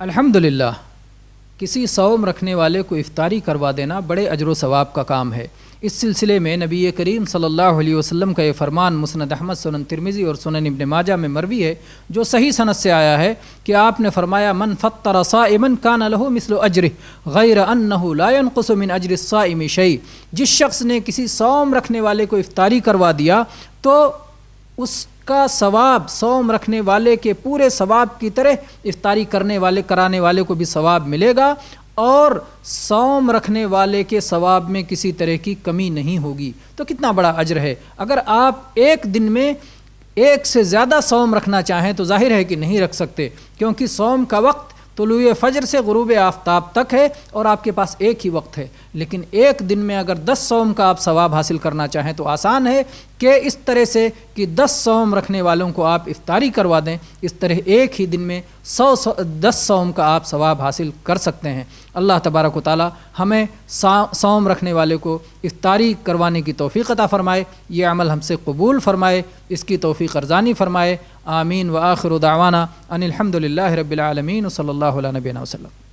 الحمدللہ کسی صوم رکھنے والے کو افطاری کروا دینا بڑے اجر و ثواب کا کام ہے۔ اس سلسلے میں نبی کریم صلی اللہ علیہ وسلم کا یہ فرمان مسند احمد، سنن ترمذی اور سنن ابن ماجہ میں مروی ہے، جو صحیح سند سے آیا ہے کہ آپ نے فرمایا من فطر صائما کان لہ مثل اجرہ غیر انہ لا ينقص من اجر الصائم شیء۔ جس شخص نے کسی صوم رکھنے والے کو افطاری کروا دیا تو اس کا ثواب صوم رکھنے والے کے پورے ثواب کی طرح افطاری کرانے والے کو بھی ثواب ملے گا، اور صوم رکھنے والے کے ثواب میں کسی طرح کی کمی نہیں ہوگی۔ تو کتنا بڑا اجر ہے۔ اگر آپ ایک دن میں ایک سے زیادہ صوم رکھنا چاہیں تو ظاہر ہے کہ نہیں رکھ سکتے، کیونکہ صوم کا وقت طلوع فجر سے غروب آفتاب تک ہے اور آپ کے پاس ایک ہی وقت ہے۔ لیکن ایک دن میں اگر 10 صوم کا آپ ثواب حاصل کرنا چاہیں تو آسان ہے کہ اس طرح سے کہ 10 صوم رکھنے والوں کو آپ افطاری کروا دیں، اس طرح ایک ہی دن میں 10 صوم کا آپ ثواب حاصل کر سکتے ہیں۔ اللہ تبارک و تعالی ہمیں صوم رکھنے والے کو افطاری کروانے کی توفیق عطا فرمائے، یہ عمل ہم سے قبول فرمائے، اس کی توفیق ارزانی فرمائے۔ آمین۔ وآخر دعوانا ان الحمد للہ رب العالمین، صلی اللہ علیہ نبینا وسلم۔